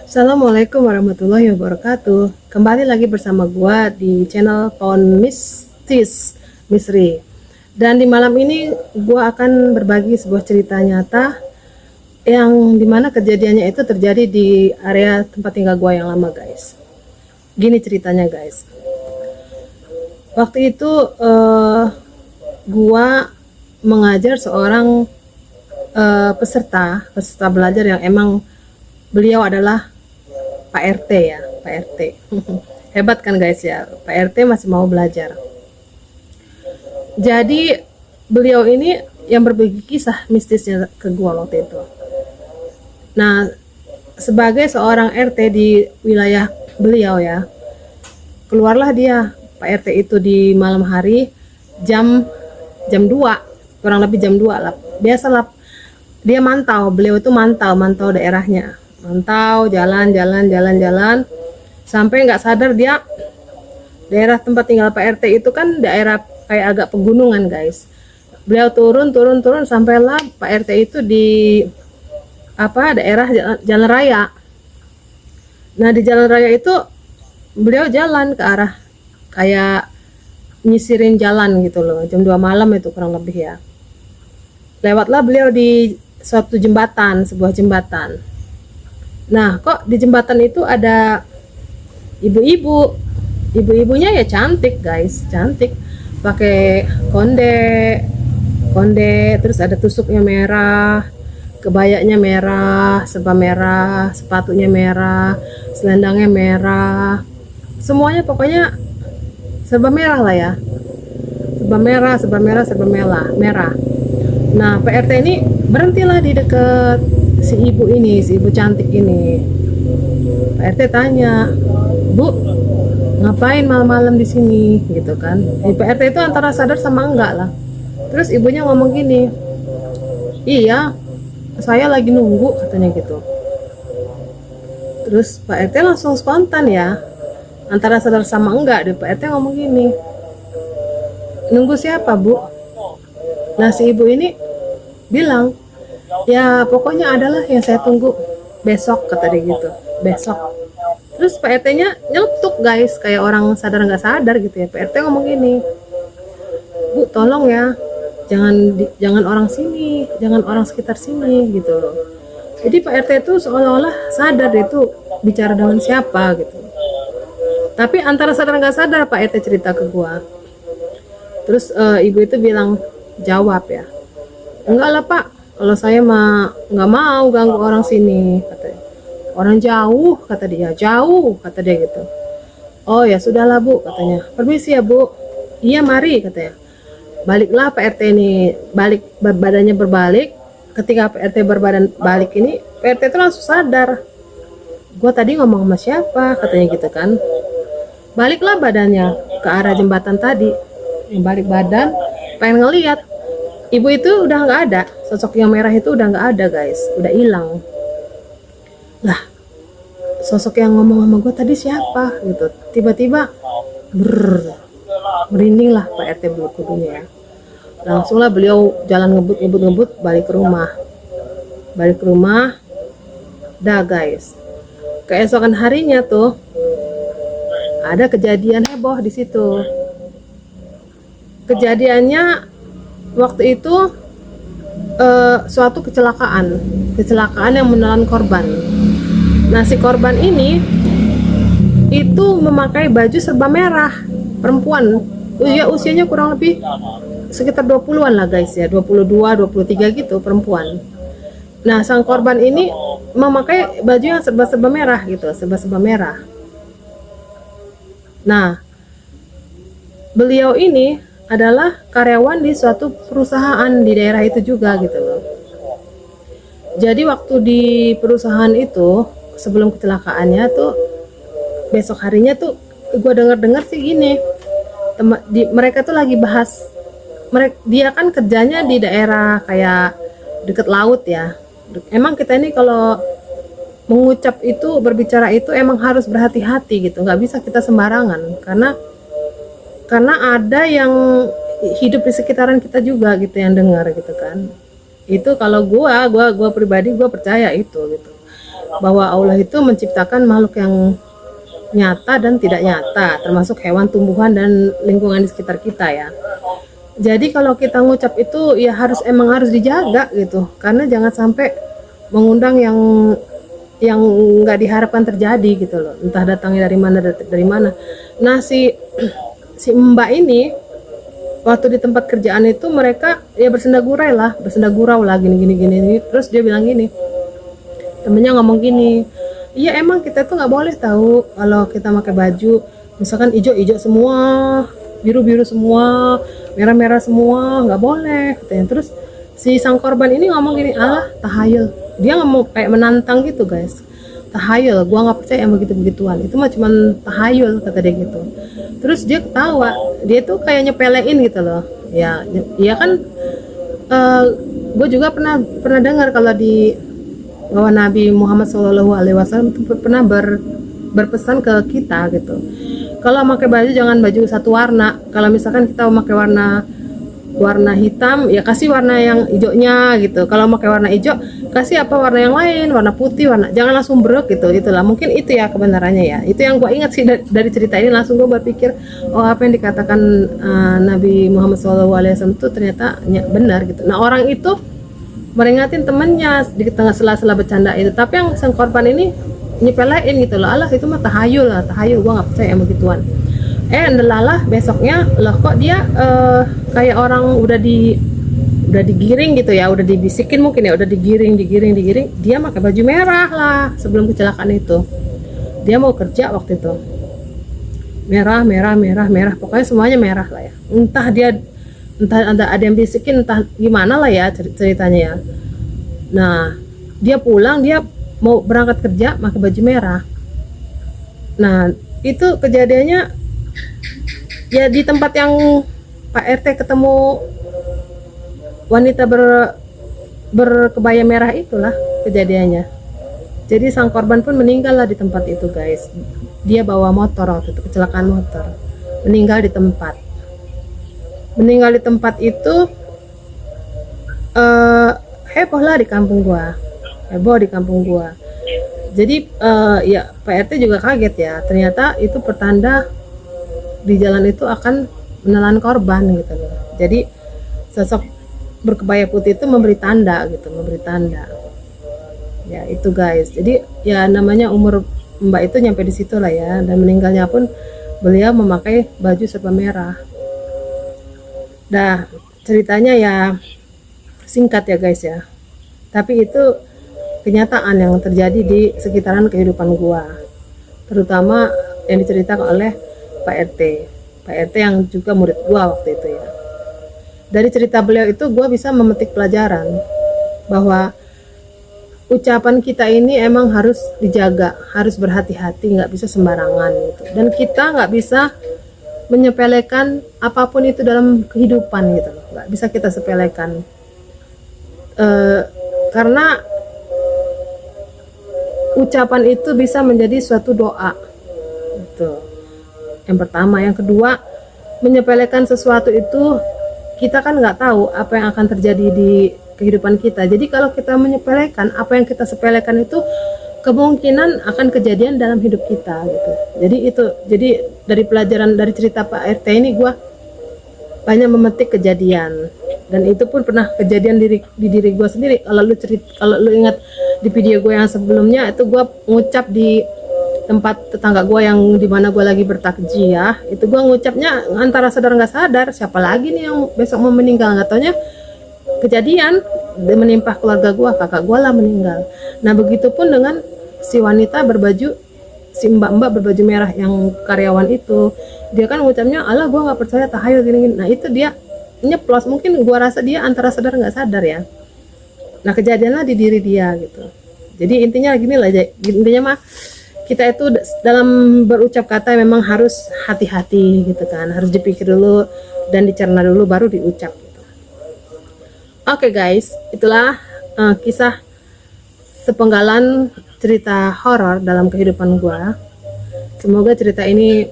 Assalamualaikum warahmatullahi wabarakatuh. Kembali lagi bersama gua di channel Pohon Mistis Misri. Dan di malam ini gua akan berbagi sebuah cerita nyata yang dimana kejadiannya itu terjadi di area tempat tinggal gua yang lama, guys. Gini ceritanya, guys. Waktu itu gua mengajar seorang peserta belajar yang emang beliau adalah Pak RT ya, Pak RT. Hebat kan guys ya, Pak RT masih mau belajar. Jadi beliau ini yang berbagi kisah mistisnya ke gua waktu itu. Nah, sebagai seorang RT di wilayah beliau ya, keluarlah dia Pak RT itu di malam hari jam 2, kurang lebih jam 2 lah. Biasalah dia mantau, beliau itu mantau daerahnya. Mantau jalan sampai nggak sadar dia daerah tempat tinggal Pak RT itu kan daerah kayak agak pegunungan, guys. Beliau turun sampailah Pak RT itu di daerah jalan raya. Nah, di jalan raya itu beliau jalan ke arah kayak nyisirin jalan gitu loh, jam 2 malam itu kurang lebih ya. Lewatlah beliau di suatu jembatan, sebuah jembatan. Nah, kok di jembatan itu ada ibu-ibu. Ibu-ibunya ya cantik, guys, cantik. Pakai konde, terus ada tusuknya merah, kebayanya merah, serba merah, sepatunya merah, selendangnya merah. Semuanya pokoknya serba merah lah ya. Serba merah. Nah, Pak RT ini berhentilah di dekat si ibu cantik ini. Pak RT tanya, "Bu, ngapain malam-malam di sini?" gitu kan. Pak RT itu antara sadar sama enggak lah. Terus ibunya ngomong gini, "Iya, saya lagi nunggu," katanya gitu. Terus Pak RT langsung spontan ya, antara sadar sama enggak, Pak RT ngomong gini, "Nunggu siapa, Bu?" Nah, si ibu ini bilang, "Ya pokoknya adalah yang saya tunggu besok," kata dia gitu, besok. Terus Pak RT-nya nyeletuk, guys, kayak orang sadar nggak sadar gitu ya. Pak RT ngomong gini, "Bu, tolong ya, jangan orang sini, jangan orang sekitar sini," gitu loh. Jadi Pak RT itu seolah-olah sadar itu bicara dengan siapa gitu. Tapi antara sadar nggak sadar Pak RT cerita ke gua. Terus ibu itu bilang, jawab ya, "Enggak lah Pak, kalau saya mah nggak mau ganggu orang sini," katanya. "Orang jauh," kata dia, "jauh," kata dia gitu. "Oh ya sudahlah Bu," katanya, "permisi ya Bu." "Iya mari," katanya. Baliklah Pak RT ini, badannya berbalik. Ketika Pak RT berbadan balik ini, Pak RT itu langsung sadar, "Gua tadi ngomong sama siapa?" katanya gitu kan. Baliklah badannya ke arah jembatan tadi, yang balik badan pengen ngeliat. Ibu itu udah nggak ada, sosok yang merah itu udah nggak ada, guys, udah hilang. Lah, sosok yang ngomong sama gue tadi siapa gitu. Tiba-tiba merinding lah Pak RT bulu kudunya ya. Langsunglah beliau jalan ngebut balik ke rumah. Dah, guys, keesokan harinya tuh ada kejadian heboh di situ. Kejadiannya waktu itu suatu kecelakaan yang menelan korban. Nah, si korban ini itu memakai baju serba merah, perempuan, usianya kurang lebih sekitar 20-an lah, guys ya, 22, 23 gitu, perempuan. Nah, sang korban ini memakai baju yang serba merah gitu, serba merah. Nah, beliau ini adalah karyawan di suatu perusahaan di daerah itu juga gitu loh. Jadi waktu di perusahaan itu sebelum kecelakaannya tuh, besok harinya tuh gue dengar sih gini, mereka tuh lagi bahas, dia kan kerjanya di daerah kayak deket laut ya. Emang kita ini kalau mengucap itu, berbicara itu emang harus berhati-hati gitu, nggak bisa kita sembarangan, karena ada yang hidup di sekitaran kita juga gitu yang dengar gitu kan. Itu kalau gua pribadi gua percaya itu gitu. bahwa Allah itu menciptakan makhluk yang nyata dan tidak nyata, termasuk hewan, tumbuhan, dan lingkungan di sekitar kita ya. Jadi kalau kita ngucap itu ya emang harus dijaga gitu, karena jangan sampai mengundang yang nggak diharapkan terjadi gitu loh, entah datangnya dari mana. Nah si Mbak ini waktu di tempat kerjaan itu mereka ya bersenda gurau lah gini. Terus dia bilang gini, temennya ngomong gini, iya emang kita tuh nggak boleh tahu kalau kita pakai baju misalkan ijo semua, biru semua, merah semua, nggak boleh katanya. Terus si sang korban ini ngomong gini, alah tahayul, dia ngomong kayak menantang gitu guys, tahayul, gua nggak percaya yang begituan, itu mah cuman tahayul kata dia gitu. Terus dia ketawa, dia tuh kayak nyepelein gitu loh ya kan. Gue juga pernah dengar kalau bahwa Nabi Muhammad SAW itu pernah berpesan ke kita gitu, kalau pakai baju jangan baju satu warna. Kalau misalkan kita pakai warna hitam ya kasih warna yang hijaunya gitu, kalau pakai warna hijau kasih warna yang lain, warna putih, jangan langsung brok gitu. Itulah mungkin itu ya kebenarannya ya, itu yang gue ingat sih dari cerita ini. Langsung gue berpikir, oh apa yang dikatakan Nabi Muhammad SAW itu ternyata benar gitu. Nah orang itu meringatin temennya di tengah sela-sela bercanda itu, tapi yang sang korban ini nyepelein gitu loh, alah itu mah tahayul, gue nggak percaya yang begituan. Ndelalah besoknya loh kok dia kayak orang udah digiring gitu ya, udah dibisikin mungkin ya, udah digiring, dia pakai baju merah lah. Sebelum kecelakaan itu dia mau kerja waktu itu, merah, pokoknya semuanya merah lah ya. Entah ada yang bisikin, entah gimana lah ya ceritanya ya. Nah dia pulang, dia mau berangkat kerja pakai baju merah. Nah itu kejadiannya ya di tempat yang Pak RT ketemu wanita berkebaya merah, itulah kejadiannya. Jadi sang korban pun meninggal lah di tempat itu guys. Dia bawa motor waktu itu, kecelakaan motor, meninggal di tempat itu. Heboh lah di kampung gua. Jadi ya Pak RT juga kaget ya, ternyata itu pertanda di jalan itu akan menelan korban gitu loh. Jadi sosok berkebaya putih itu memberi tanda ya itu guys. Jadi ya namanya umur Mbak itu nyampe di situ lah ya, dan meninggalnya pun beliau memakai baju serba merah. Nah ceritanya ya singkat ya guys ya, tapi itu kenyataan yang terjadi di sekitaran kehidupan gua, terutama yang diceritakan oleh Pak RT yang juga murid gua waktu itu ya. Dari cerita beliau itu gua bisa memetik pelajaran bahwa ucapan kita ini emang harus dijaga, harus berhati-hati, nggak bisa sembarangan gitu. Dan kita nggak bisa menyepelekan apapun itu dalam kehidupan gitu loh, nggak bisa kita sepelekan. Karena ucapan itu bisa menjadi suatu doa gitu. Yang pertama, yang kedua, menyepelekan sesuatu itu kita kan nggak tahu apa yang akan terjadi di kehidupan kita. Jadi kalau kita menyepelekan, apa yang kita sepelekan itu kemungkinan akan kejadian dalam hidup kita gitu. Jadi dari pelajaran dari cerita Pak RT ini gue banyak memetik kejadian, dan itu pun pernah kejadian di diri gue sendiri. Kalau lu ingat di video gue yang sebelumnya itu gue ngucap di tempat tetangga gue yang dimana gue lagi bertakjiah, itu gue ngucapnya antara sadar nggak sadar, siapa lagi nih yang besok mau meninggal, nggak taunya kejadian menimpa keluarga gue, kakak gue lah meninggal. Nah begitupun dengan si wanita si mbak-mbak berbaju merah yang karyawan itu, dia kan ngucapnya Allah gue nggak percaya tahayul gini. Nah itu dia nyeplos, mungkin gue rasa dia antara sadar nggak sadar ya. Nah kejadiannya di diri dia gitu. Jadi intinya gini lah, intinya mah kita itu dalam berucap kata memang harus hati-hati gitu kan, harus dipikir dulu dan dicerna dulu baru diucap gitu. Oke guys, itulah kisah sepenggalan cerita horor dalam kehidupan gua. Semoga cerita ini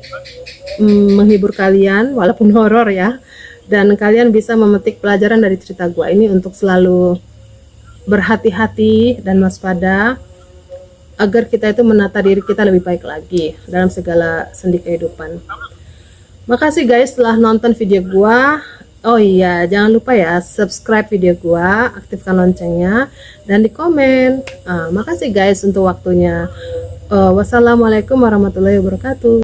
menghibur kalian walaupun horor ya, dan kalian bisa memetik pelajaran dari cerita gua ini untuk selalu berhati-hati dan waspada agar kita itu menata diri kita lebih baik lagi dalam segala sendi kehidupan. Makasih guys telah nonton video gua. Oh iya, jangan lupa ya subscribe video gua, aktifkan loncengnya, dan di komen. Makasih guys untuk waktunya. Wassalamualaikum warahmatullahi wabarakatuh.